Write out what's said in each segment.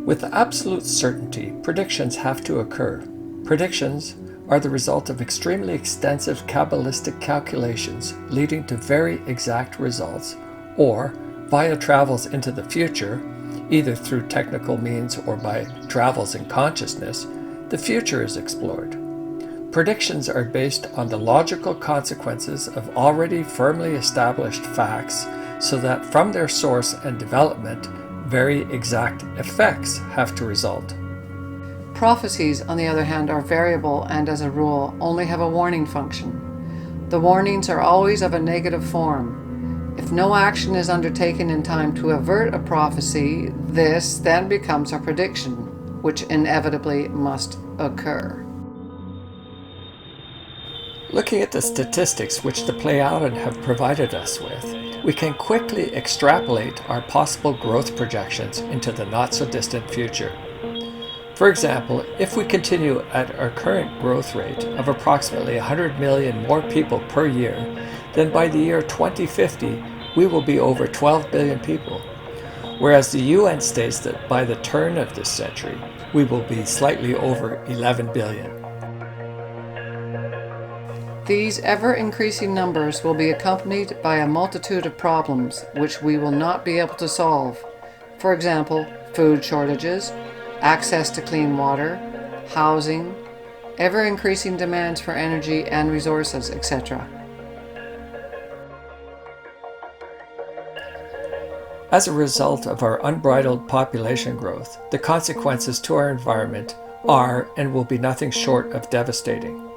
With absolute certainty, predictions have to occur. Predictions are the result of extremely extensive Kabbalistic calculations leading to very exact results, or via travels into the future, either through technical means or by travels in consciousness, the future is explored. Predictions are based on the logical consequences of already firmly established facts, so that from their source and development, very exact effects have to result. Prophecies, on the other hand, are variable and, as a rule, only have a warning function. The warnings are always of a negative form. If no action is undertaken in time to avert a prophecy, this then becomes a prediction, which inevitably must occur. Looking at the statistics which the Plejaren have provided us with, we can quickly extrapolate our possible growth projections into the not-so-distant future. For example, if we continue at our current growth rate of approximately 100 million more people per year, then by the year 2050, we will be over 12 billion people, whereas the UN states that by the turn of this century, we will be slightly over 11 billion. These ever-increasing numbers will be accompanied by a multitude of problems which we will not be able to solve. For example, food shortages, access to clean water, housing, ever-increasing demands for energy and resources, etc. As a result of our unbridled population growth, the consequences to our environment are and will be nothing short of devastating.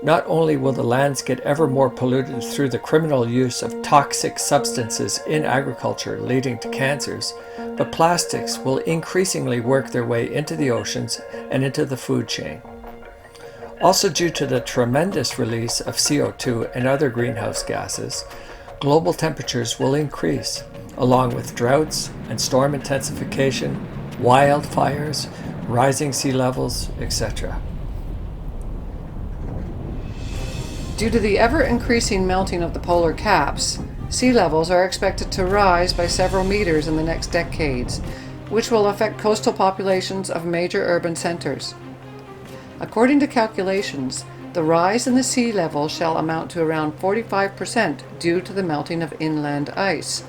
Not only will the lands get ever more polluted through the criminal use of toxic substances in agriculture leading to cancers, but plastics will increasingly work their way into the oceans and into the food chain. Also, due to the tremendous release of CO2 and other greenhouse gases, global temperatures will increase, along with droughts and storm intensification, wildfires, rising sea levels, etc. Due to the ever-increasing melting of the polar caps, sea levels are expected to rise by several meters in the next decades, which will affect coastal populations of major urban centers. According to calculations, the rise in the sea level shall amount to around 45% due to the melting of inland ice,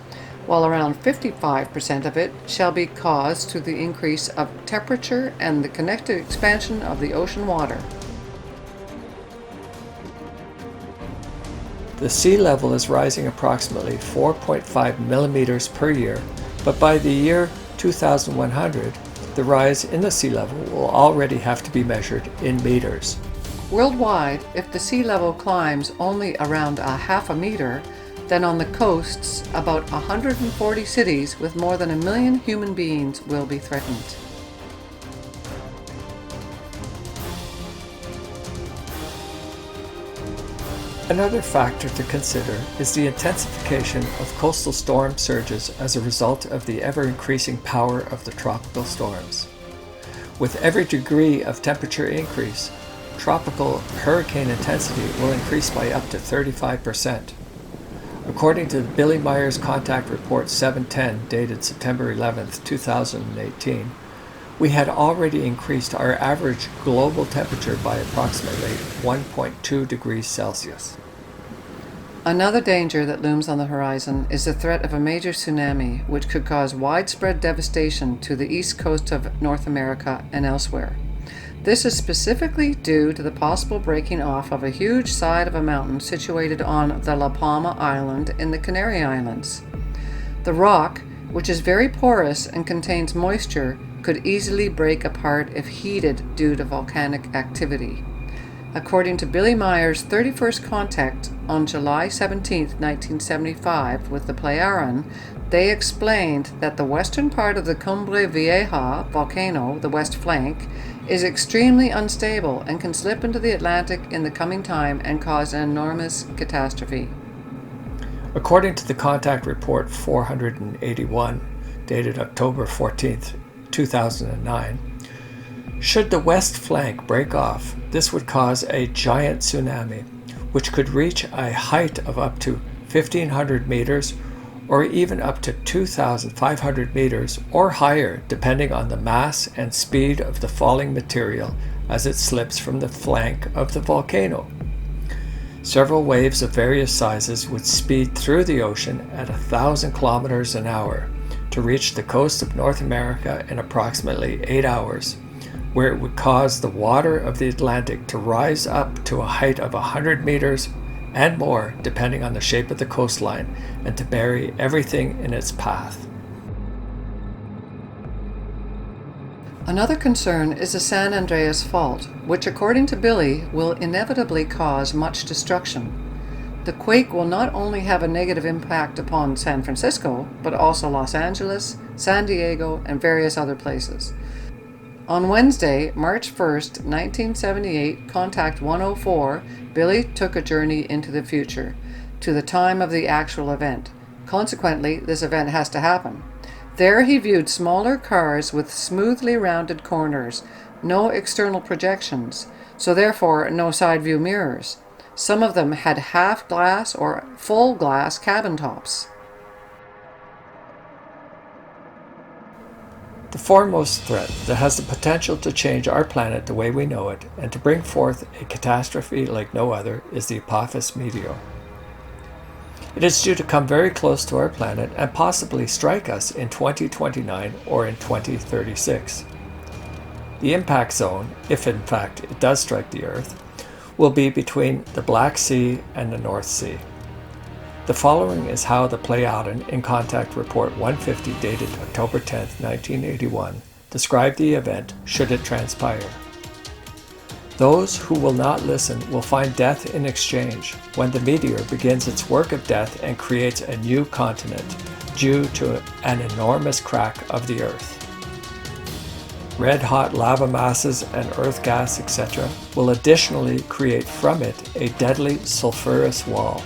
while around 55% of it shall be caused through the increase of temperature and the connected expansion of the ocean water. The sea level is rising approximately 4.5 millimeters per year, but by the year 2100, the rise in the sea level will already have to be measured in meters. Worldwide, if the sea level climbs only around a half a meter, then on the coasts, about 140 cities with more than 1 million human beings will be threatened. Another factor to consider is the intensification of coastal storm surges as a result of the ever-increasing power of the tropical storms. With every degree of temperature increase, tropical hurricane intensity will increase by up to 35%. According to Billy Meyer's Contact Report 710, dated September 11, 2018, we had already increased our average global temperature by approximately 1.2 degrees Celsius. Another danger that looms on the horizon is the threat of a major tsunami, which could cause widespread devastation to the east coast of North America and elsewhere. This is specifically due to the possible breaking off of a huge side of a mountain situated on the La Palma Island in the Canary Islands. The rock, which is very porous and contains moisture, could easily break apart if heated due to volcanic activity. According to Billy Meyer's 31st contact on July 17, 1975 with the Plejaren, they explained that the western part of the Cumbre Vieja volcano, the west flank, is extremely unstable and can slip into the Atlantic in the coming time and cause an enormous catastrophe. According to the Contact Report 481, dated October 14th, 2009, should the west flank break off, this would cause a giant tsunami, which could reach a height of up to 1,500 meters or even up to 2,500 meters or higher, depending on the mass and speed of the falling material as it slips from the flank of the volcano. Several waves of various sizes would speed through the ocean at 1,000 kilometers an hour to reach the coast of North America in approximately 8 hours, where it would cause the water of the Atlantic to rise up to a height of 100 meters and more, depending on the shape of the coastline, and to bury everything in its path. Another concern is the San Andreas Fault, which according to Billy will inevitably cause much destruction. The quake will not only have a negative impact upon San Francisco, but also Los Angeles, San Diego, and various other places. On Wednesday, March 1st, 1978, Contact 104, Billy took a journey into the future, to the time of the actual event. Consequently, this event has to happen. There he viewed smaller cars with smoothly rounded corners, no external projections, so therefore no side view mirrors. Some of them had half glass or full glass cabin tops. The foremost threat that has the potential to change our planet the way we know it and to bring forth a catastrophe like no other is the Apophis meteor. It is due to come very close to our planet and possibly strike us in 2029 or in 2036. The impact zone, if in fact it does strike the Earth, will be between the Black Sea and the North Sea. The following is how the Pleiadian in Contact Report 150 dated October 10, 1981, described the event should it transpire. Those who will not listen will find death in exchange when the meteor begins its work of death and creates a new continent due to an enormous crack of the Earth. Red-hot lava masses and earth gas, etc., will additionally create from it a deadly sulfurous wall,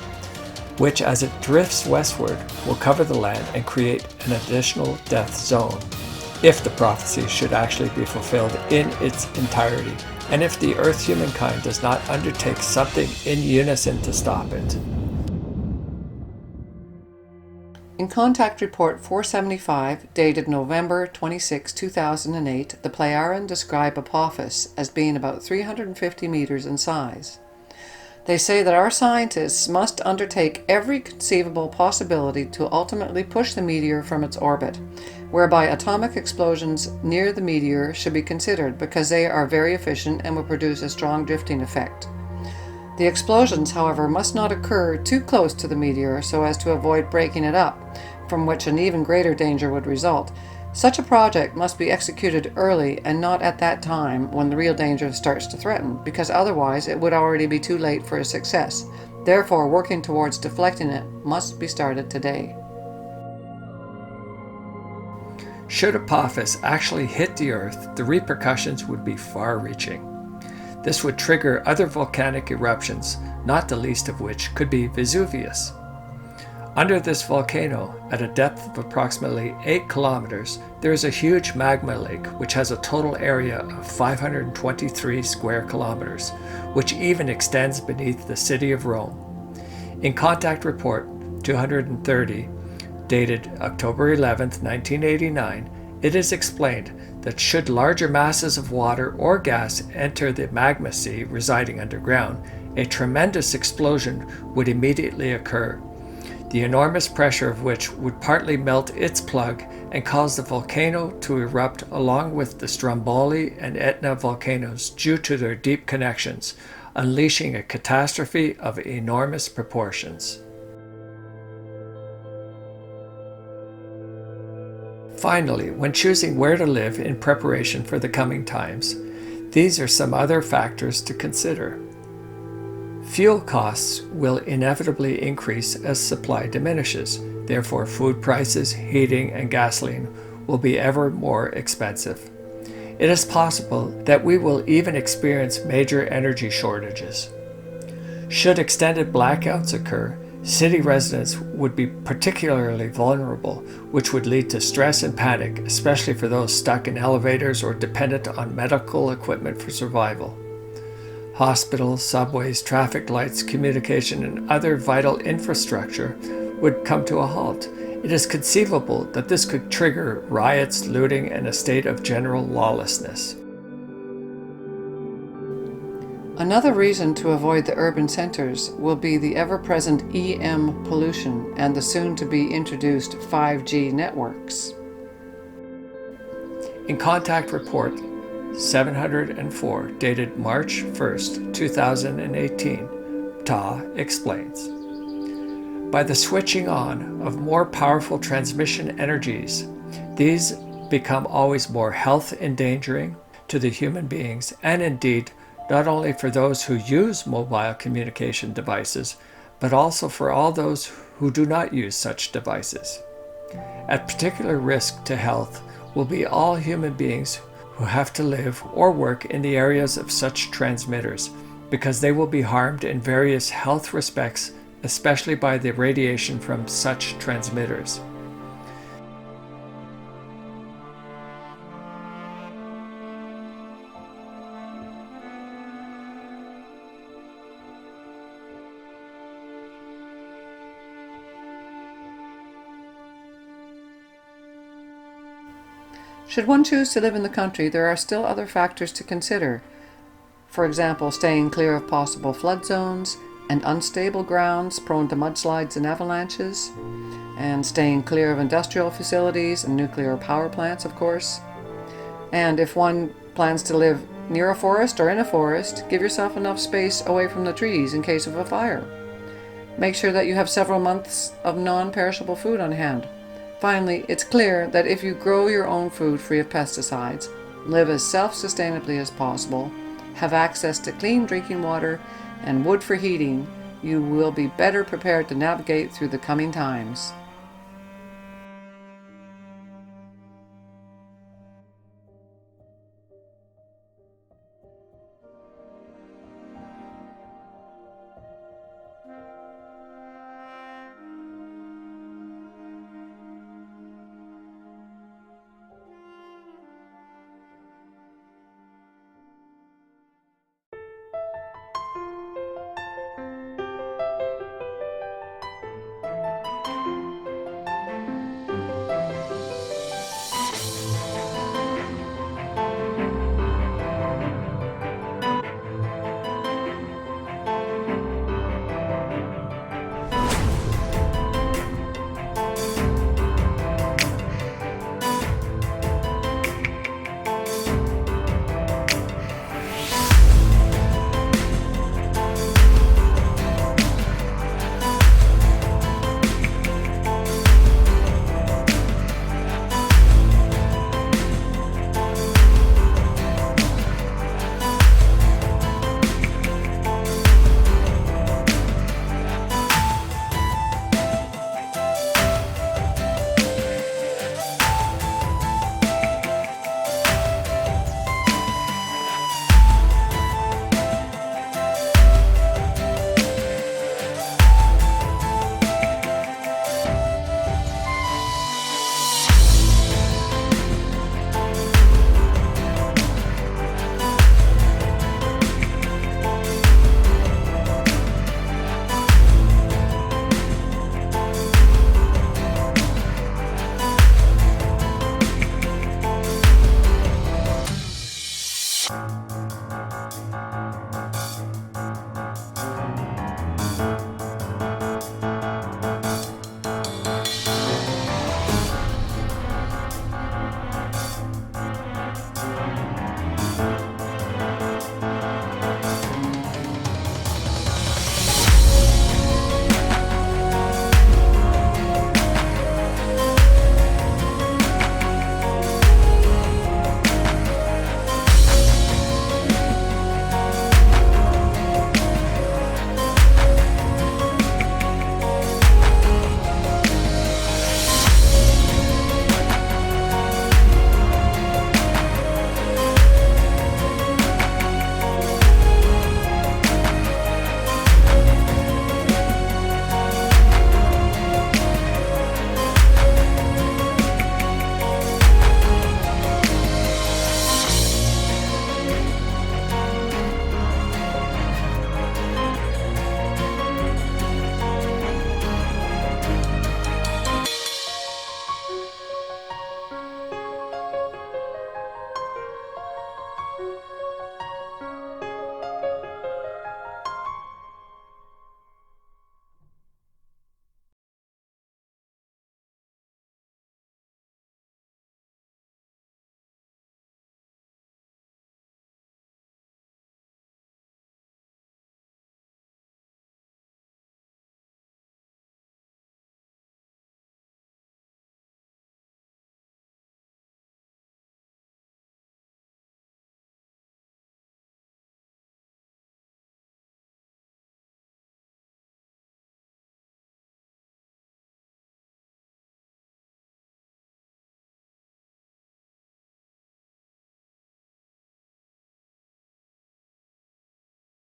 which as it drifts westward will cover the land and create an additional death zone, if the prophecy should actually be fulfilled in its entirety, and if the Earth's humankind does not undertake something in unison to stop it. In Contact Report 475, dated November 26, 2008, the Pleiadian describe Apophis as being about 350 meters in size. They say that our scientists must undertake every conceivable possibility to ultimately push the meteor from its orbit, whereby atomic explosions near the meteor should be considered because they are very efficient and will produce a strong drifting effect. The explosions, however, must not occur too close to the meteor so as to avoid breaking it up, from which an even greater danger would result. Such a project must be executed early and not at that time when the real danger starts to threaten, because otherwise it would already be too late for a success. Therefore, working towards deflecting it must be started today. Should Apophis actually hit the Earth, the repercussions would be far-reaching. This would trigger other volcanic eruptions, not the least of which could be Vesuvius. Under this volcano, at a depth of approximately 8 kilometers, there is a huge magma lake which has a total area of 523 square kilometers, which even extends beneath the city of Rome. In Contact Report 230, dated October 11, 1989, it is explained that should larger masses of water or gas enter the magma sea residing underground, a tremendous explosion would immediately occur, the enormous pressure of which would partly melt its plug and cause the volcano to erupt along with the Stromboli and Etna volcanoes due to their deep connections, unleashing a catastrophe of enormous proportions. Finally, when choosing where to live in preparation for the coming times, these are some other factors to consider. Fuel costs will inevitably increase as supply diminishes. Therefore, food prices, heating, and gasoline will be ever more expensive. It is possible that we will even experience major energy shortages. Should extended blackouts occur, city residents would be particularly vulnerable, which would lead to stress and panic, especially for those stuck in elevators or dependent on medical equipment for survival. Hospitals, subways, traffic lights, communication, and other vital infrastructure would come to a halt, It is conceivable that this could trigger riots, looting, and a state of general lawlessness. Another reason to avoid the urban centers will be the ever-present EM pollution and the soon-to-be introduced 5G networks. In Contact Report 704, dated March 1st, 2018, Ta explains, by the switching on of more powerful transmission energies, these become always more health-endangering to the human beings, and indeed not only for those who use mobile communication devices, but also for all those who do not use such devices. At particular risk to health will be all human beings who have to live or work in the areas of such transmitters, because they will be harmed in various health respects, especially by the radiation from such transmitters. Should one choose to live in the country, there are still other factors to consider. For example, staying clear of possible flood zones and unstable grounds prone to mudslides and avalanches, and staying clear of industrial facilities and nuclear power plants, of course. And if one plans to live near a forest or in a forest, give yourself enough space away from the trees in case of a fire. Make sure that you have several months of non-perishable food on hand. Finally, it's clear that if you grow your own food free of pesticides, live as self-sustainably as possible, have access to clean drinking water and wood for heating, you will be better prepared to navigate through the coming times.